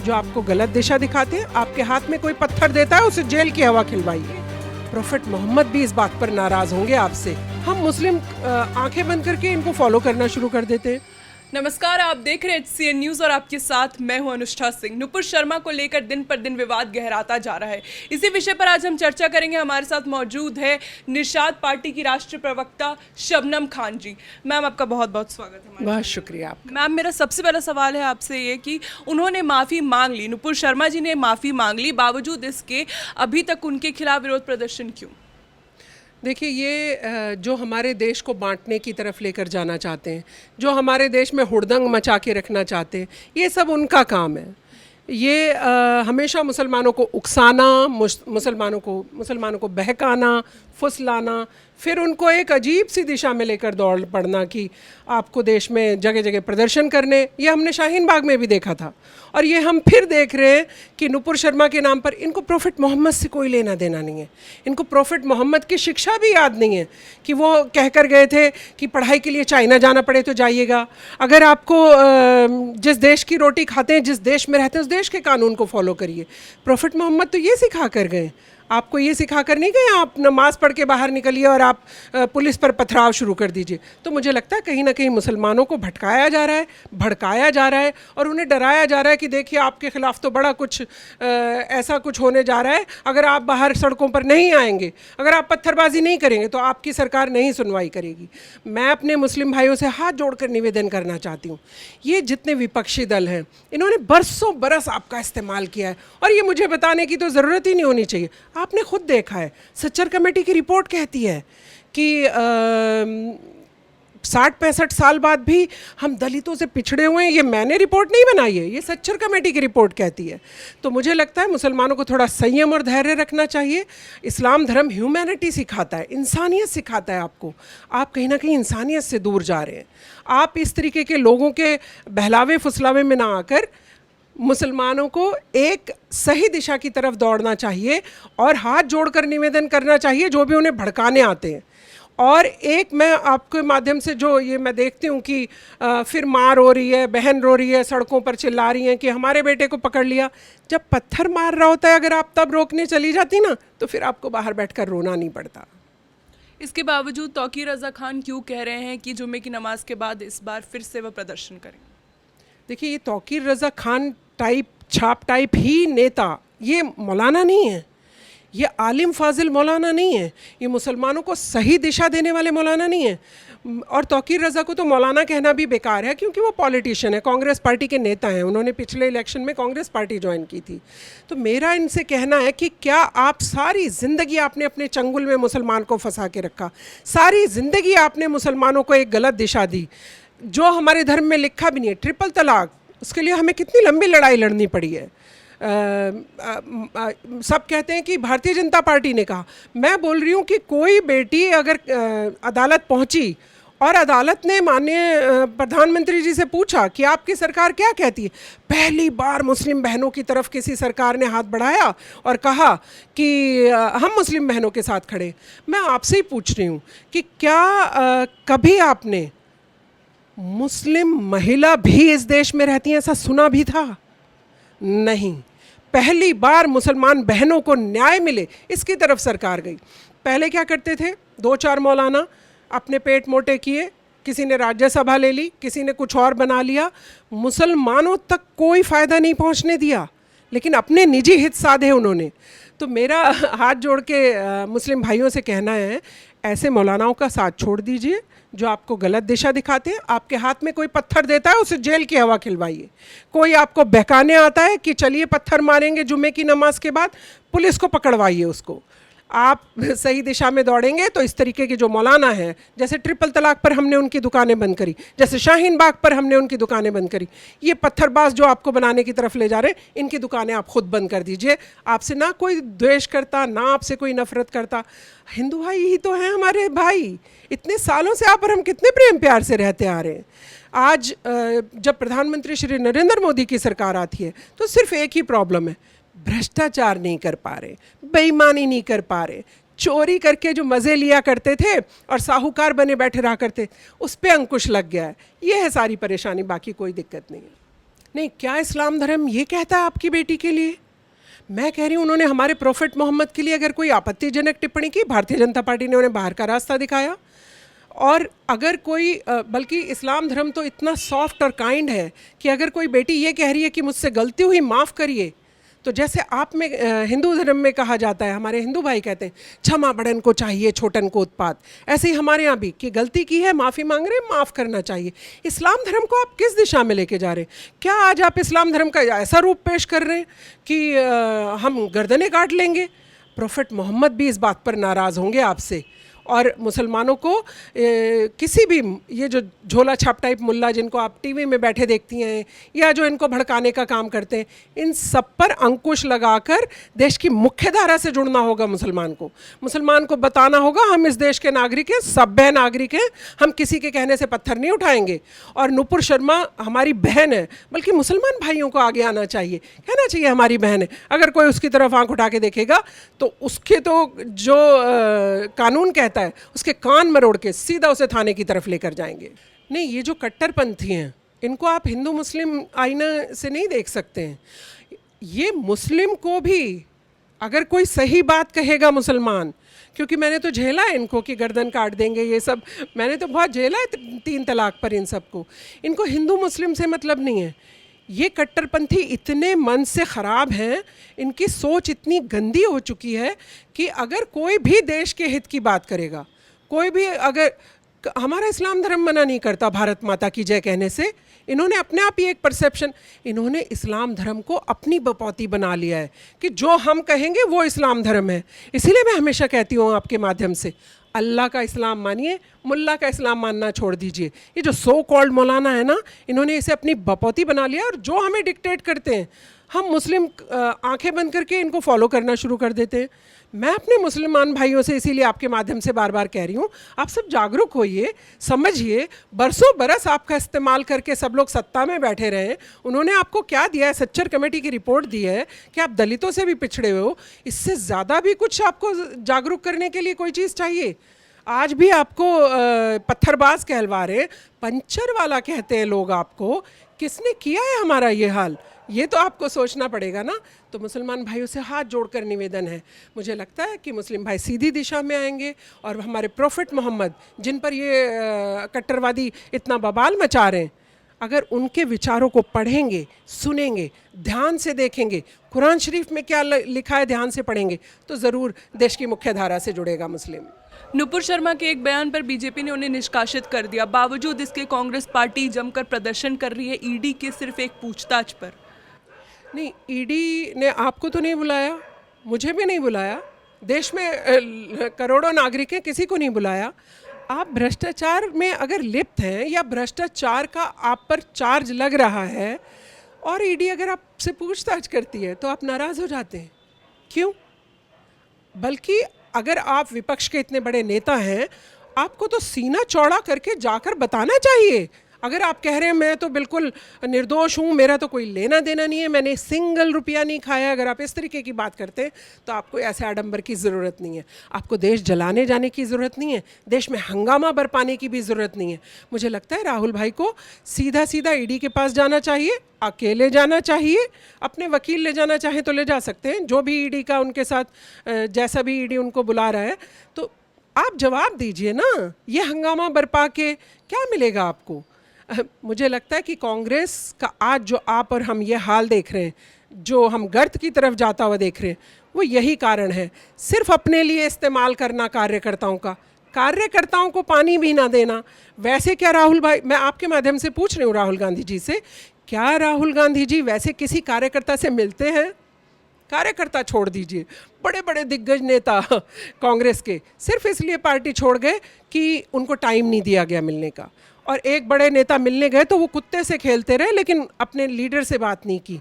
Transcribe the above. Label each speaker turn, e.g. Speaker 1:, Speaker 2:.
Speaker 1: जो आपको गलत दिशा दिखाते हैं। आपके हाथ में कोई पत्थर देता है, उसे जेल की हवा खिलवाइए। प्रोफेट मोहम्मद भी इस बात पर नाराज होंगे आपसे। हम मुस्लिम आंखें बंद करके इनको फॉलो करना शुरू कर देते हैं।
Speaker 2: नमस्कार, आप देख रहे हैं HCN न्यूज़ और आपके साथ मैं हूं अनुष्ठा सिंह। नुपुर शर्मा को लेकर दिन पर दिन विवाद गहराता जा रहा है। इसी विषय पर आज हम चर्चा करेंगे। हमारे साथ मौजूद है निषाद पार्टी की राष्ट्रीय प्रवक्ता शबनम खान जी। मैम, आपका बहुत बहुत स्वागत है।
Speaker 1: बहुत शुक्रिया आपका।
Speaker 2: मैम, मेरा सबसे पहला सवाल है आपसे ये कि उन्होंने माफ़ी मांग ली, नुपुर शर्मा जी ने माफ़ी मांग ली, बावजूद इसके अभी तक उनके खिलाफ विरोध प्रदर्शन क्यों?
Speaker 1: देखिए, ये जो हमारे देश को बांटने की तरफ लेकर जाना चाहते हैं, जो हमारे देश में हुड़दंग मचा के रखना चाहते हैं, ये सब उनका काम है। ये हमेशा मुसलमानों को उकसाना, मुसलमानों को बहकाना, फुसलाना, फिर उनको एक अजीब सी दिशा में लेकर दौड़ पड़ना कि आपको देश में जगह जगह प्रदर्शन करने। ये हमने शाहीन बाग में भी देखा था और ये हम फिर देख रहे हैं कि नुपुर शर्मा के नाम पर इनको प्रोफेट मोहम्मद से कोई लेना देना नहीं है। इनको प्रोफेट मोहम्मद की शिक्षा भी याद नहीं है कि वो कहकर गए थे कि पढ़ाई के लिए चाइना जाना पड़े तो जाइएगा। अगर आपको जिस देश की रोटी खाते हैं, जिस देश में रहते हैं, उस देश के कानून को फॉलो करिए। प्रोफेट मोहम्मद तो ये सिखा कर गए, आपको ये सिखा कर नहीं गए आप नमाज पढ़ के बाहर निकलिए और आप पुलिस पर पथराव शुरू कर दीजिए। तो मुझे लगता है कहीं ना कहीं मुसलमानों को भटकाया जा रहा है, भड़काया जा रहा है और उन्हें डराया जा रहा है कि देखिए आपके खिलाफ तो बड़ा कुछ ऐसा कुछ होने जा रहा है। अगर आप बाहर सड़कों पर नहीं आएंगे, अगर आप पत्थरबाजी नहीं करेंगे तो आपकी सरकार नहीं सुनवाई करेगी। मैं अपने मुस्लिम भाइयों से हाथ जोड़कर निवेदन करना चाहती हूँ, ये जितने विपक्षी दल हैं इन्होंने बरसों बरस आपका इस्तेमाल किया है और ये मुझे बताने की तो ज़रूरत ही नहीं होनी चाहिए। आपने खुद देखा है, सच्चर कमेटी की रिपोर्ट कहती है कि 60-65 साल बाद भी हम दलितों से पिछड़े हुए हैं। ये मैंने रिपोर्ट नहीं बनाई है, ये सच्चर कमेटी की रिपोर्ट कहती है। तो मुझे लगता है मुसलमानों को थोड़ा संयम और धैर्य रखना चाहिए। इस्लाम धर्म ह्यूमैनिटी सिखाता है, इंसानियत सिखाता है आपको। आप कहीं ना कहीं इंसानियत से दूर जा रहे हैं। आप इस तरीके के लोगों के बहलावे फुसलावे में ना आकर मुसलमानों को एक सही दिशा की तरफ दौड़ना चाहिए और हाथ जोड़कर निवेदन करना चाहिए जो भी उन्हें भड़काने आते हैं। और एक मैं आपके माध्यम से जो ये मैं देखती हूँ कि फिर माँ रो रही है, बहन रो रही है, सड़कों पर चिल्ला रही हैं कि हमारे बेटे को पकड़ लिया। जब पत्थर मार रहा होता है अगर आप तब रोकने चली जाती ना तो फिर आपको बाहर बैठकर रोना नहीं पड़ता।
Speaker 2: इसके बावजूद तौकीर रज़ा खान क्यों कह रहे हैं कि जुम्मे की नमाज के बाद इस बार फिर से वह प्रदर्शन करेंगे?
Speaker 1: देखिए, ये तौकीर रज़ा खान टाइप, छाप टाइप ही नेता, ये मौलाना नहीं है, ये आलिम फाजिल मौलाना नहीं है, ये मुसलमानों को सही दिशा देने वाले मौलाना नहीं है। और तौकीर रज़ा को तो मौलाना कहना भी बेकार है क्योंकि वो पॉलिटिशियन है, कांग्रेस पार्टी के नेता हैं। उन्होंने पिछले इलेक्शन में कांग्रेस पार्टी ज्वाइन की थी। तो मेरा इनसे कहना है कि क्या आप सारी ज़िंदगी आपने अपने चंगुल में मुसलमान को फंसा के रखा, सारी ज़िंदगी आपने मुसलमानों को एक गलत दिशा दी जो हमारे धर्म में लिखा भी नहीं है। ट्रिपल तलाक, उसके लिए हमें कितनी लंबी लड़ाई लड़नी पड़ी है। सब कहते हैं कि भारतीय जनता पार्टी ने कहा, मैं बोल रही हूँ कि कोई बेटी अगर अदालत पहुँची और अदालत ने माननीय प्रधानमंत्री जी से पूछा कि आपकी सरकार क्या कहती है, पहली बार मुस्लिम बहनों की तरफ किसी सरकार ने हाथ बढ़ाया और कहा कि हम मुस्लिम बहनों के साथ खड़े। मैं आपसे ही पूछ रही हूँ कि क्या कभी आपने मुस्लिम महिला भी इस देश में रहती हैं ऐसा सुना भी था? नहीं। पहली बार मुसलमान बहनों को न्याय मिले इसकी तरफ सरकार गई। पहले क्या करते थे, 2-4 मौलाना अपने पेट मोटे किए, किसी ने राज्यसभा ले ली, किसी ने कुछ और बना लिया, मुसलमानों तक कोई फ़ायदा नहीं पहुंचने दिया, लेकिन अपने निजी हित साधे उन्होंने। तो मेरा हाथ जोड़ के मुस्लिम भाइयों से कहना है, ऐसे मौलानाओं का साथ छोड़ दीजिए जो आपको गलत दिशा दिखाते हैं। आपके हाथ में कोई पत्थर देता है, उसे जेल की हवा खिलवाइए। कोई आपको बहकाने आता है कि चलिए पत्थर मारेंगे जुम्मे की नमाज के बाद, पुलिस को पकड़वाइए उसको। आप सही दिशा में दौड़ेंगे तो इस तरीके के जो मौलाना हैं, जैसे ट्रिपल तलाक पर हमने उनकी दुकानें बंद करी, जैसे शाहीन बाग पर हमने उनकी दुकानें बंद करी, ये पत्थरबाज जो आपको बनाने की तरफ ले जा रहे हैं, इनकी दुकानें आप खुद बंद कर दीजिए। आपसे ना कोई द्वेष करता, ना आपसे कोई नफरत करता। हिंदू भाई ही तो हैं हमारे भाई, इतने सालों से आप और हम कितने प्रेम प्यार से रहते आ रहे हैं। आज जब प्रधानमंत्री श्री नरेंद्र मोदी की सरकार आती है तो सिर्फ एक ही प्रॉब्लम है, भ्रष्टाचार नहीं कर पा रहे, बेईमानी नहीं कर पा रहे, चोरी करके जो मज़े लिया करते थे और साहूकार बने बैठे रहा करते, उस पर अंकुश लग गया है। ये है सारी परेशानी, बाकी कोई दिक्कत नहीं है। नहीं, क्या इस्लाम धर्म ये कहता है आपकी बेटी के लिए? मैं कह रही हूँ उन्होंने हमारे प्रोफेट मोहम्मद के लिए अगर कोई आपत्तिजनक टिप्पणी की, भारतीय जनता पार्टी ने उन्हें बाहर का रास्ता दिखाया। और अगर कोई बल्कि इस्लाम धर्म तो इतना सॉफ्ट और काइंड है कि अगर कोई बेटी ये कह रही है कि मुझसे गलती हुई, माफ़ करिए, तो जैसे आप में हिंदू धर्म में कहा जाता है, हमारे हिंदू भाई कहते हैं क्षमा बड़न को चाहिए छोटन को उत्पात, ऐसे ही हमारे यहाँ भी कि गलती की है, माफ़ी मांग रहे हैं, माफ़ करना चाहिए। इस्लाम धर्म को आप किस दिशा में लेके जा रहे हैं? क्या आज आप इस्लाम धर्म का ऐसा रूप पेश कर रहे हैं कि हम गर्दनें काट लेंगे? प्रोफेट मोहम्मद भी इस बात पर नाराज़ होंगे आपसे। और मुसलमानों को किसी भी ये जो झोला छाप टाइप मुल्ला जिनको आप टीवी में बैठे देखती हैं या जो इनको भड़काने का काम करते हैं, इन सब पर अंकुश लगाकर देश की मुख्य धारा से जुड़ना होगा। मुसलमान को बताना होगा हम इस देश के नागरिक हैं, सभ्य नागरिक हैं, हम किसी के कहने से पत्थर नहीं उठाएंगे। और नुपुर शर्मा हमारी बहन है, बल्कि मुसलमान भाइयों को आगे आना चाहिए, कहना चाहिए हमारी बहन है। अगर कोई उसकी तरफ आंख उठा के देखेगा तो उसके तो जो कानून कहता है उसके कान मरोड़ के सीधा उसे थाने की तरफ लेकर जाएंगे। नहीं, ये जो कट्टरपंथी हैं इनको आप हिंदू मुस्लिम आईना से नहीं देख सकते हैं। ये मुस्लिम को भी अगर कोई सही बात कहेगा मुसलमान, क्योंकि मैंने तो झेला है इनको कि गर्दन काट देंगे, ये सब मैंने तो बहुत झेला है 3 तलाक पर। इन सबको, इनको हिंदू मुस्लिम से मतलब नहीं है। ये कट्टरपंथी इतने मन से ख़राब हैं, इनकी सोच इतनी गंदी हो चुकी है कि अगर कोई भी देश के हित की बात करेगा, कोई भी अगर, हमारा इस्लाम धर्म मना नहीं करता भारत माता की जय कहने से। इन्होंने अपने आप ही एक परसेप्शन, इन्होंने इस्लाम धर्म को अपनी बपौती बना लिया है कि जो हम कहेंगे वो इस्लाम धर्म है। इसीलिए मैं हमेशा कहती हूँ आपके माध्यम से, अल्लाह का इस्लाम मानिए, मुल्ला का इस्लाम मानना छोड़ दीजिए। ये जो सो कॉल्ड मौलाना है ना, इन्होंने इसे अपनी बपौती बना लिया और जो हमें डिक्टेट करते हैं हम मुस्लिम आंखें बंद करके इनको फॉलो करना शुरू कर देते हैं। मैं अपने मुसलमान भाइयों से इसीलिए आपके माध्यम से बार बार कह रही हूँ, आप सब जागरूक होइए, समझिए। बरसों बरस आपका इस्तेमाल करके सब लोग सत्ता में बैठे रहे। उन्होंने आपको क्या दिया है? सच्चर कमेटी की रिपोर्ट दी है कि आप दलितों से भी पिछड़े हुए हो। इससे ज़्यादा भी कुछ आपको जागरूक करने के लिए कोई चीज़ चाहिए? आज भी आपको पत्थरबाज कहलवा रहे, पंचर वाला कहते हैं लोग आपको। किसने किया है हमारा ये हाल? ये तो आपको सोचना पड़ेगा ना। तो मुसलमान भाइयों से हाथ जोड़कर निवेदन है, मुझे लगता है कि मुस्लिम भाई सीधी दिशा में आएंगे और हमारे प्रोफेट मोहम्मद जिन पर ये कट्टरवादी इतना बवाल मचा रहे हैं, अगर उनके विचारों को पढ़ेंगे, सुनेंगे, ध्यान से देखेंगे, कुरान शरीफ में क्या लिखा है ध्यान से पढ़ेंगे, तो ज़रूर देश की मुख्य धारा से जुड़ेगा मुस्लिम।
Speaker 2: नुपुर शर्मा के एक बयान पर बीजेपी ने उन्हें निष्कासित कर दिया। बावजूद इसके कांग्रेस पार्टी जमकर प्रदर्शन कर रही है ईडी के सिर्फ एक पूछताछ पर।
Speaker 1: नहीं, ईडी ने आपको तो नहीं बुलाया, मुझे भी नहीं बुलाया, देश में करोड़ों नागरिक हैं, किसी को नहीं बुलाया। आप भ्रष्टाचार में अगर लिप्त हैं या भ्रष्टाचार का आप पर चार्ज लग रहा है और ईडी अगर आपसे पूछताछ करती है तो आप नाराज़ हो जाते हैं। क्यों? बल्कि अगर आप विपक्ष के इतने बड़े नेता हैं, आपको तो सीना चौड़ा करके जाकर बताना चाहिए। अगर आप कह रहे हैं मैं तो बिल्कुल निर्दोष हूँ, मेरा तो कोई लेना देना नहीं है, मैंने सिंगल रुपया नहीं खाया, अगर आप इस तरीके की बात करते हैं तो आपको ऐसे आडंबर की ज़रूरत नहीं है। आपको देश जलाने जाने की ज़रूरत नहीं है, देश में हंगामा बरपाने की भी ज़रूरत नहीं है। मुझे लगता है राहुल भाई को सीधा सीधा ईडी के पास जाना चाहिए, अकेले जाना चाहिए, अपने वकील ले जाना चाहें तो ले जा सकते हैं, जो भी ईडी का उनके साथ जैसा भी ईडी उनको बुला रहा है। तो आप जवाब दीजिए ना, ये हंगामा बरपा के क्या मिलेगा आपको? मुझे लगता है कि कांग्रेस का आज जो आप और हम ये हाल देख रहे हैं, जो हम गर्त की तरफ जाता हुआ देख रहे हैं, वो यही कारण है। सिर्फ अपने लिए इस्तेमाल करना कार्यकर्ताओं का, कार्यकर्ताओं को पानी भी ना देना। वैसे क्या राहुल भाई, मैं आपके माध्यम से पूछ रही हूँ राहुल गांधी जी से, क्या राहुल गांधी जी वैसे किसी कार्यकर्ता से मिलते हैं? कार्यकर्ता छोड़ दीजिए, बड़े बड़े दिग्गज नेता कांग्रेस के सिर्फ इसलिए पार्टी छोड़ गए कि उनको टाइम नहीं दिया गया मिलने का। और एक बड़े नेता मिलने गए तो वो कुत्ते से खेलते रहे, लेकिन अपने लीडर से बात नहीं की।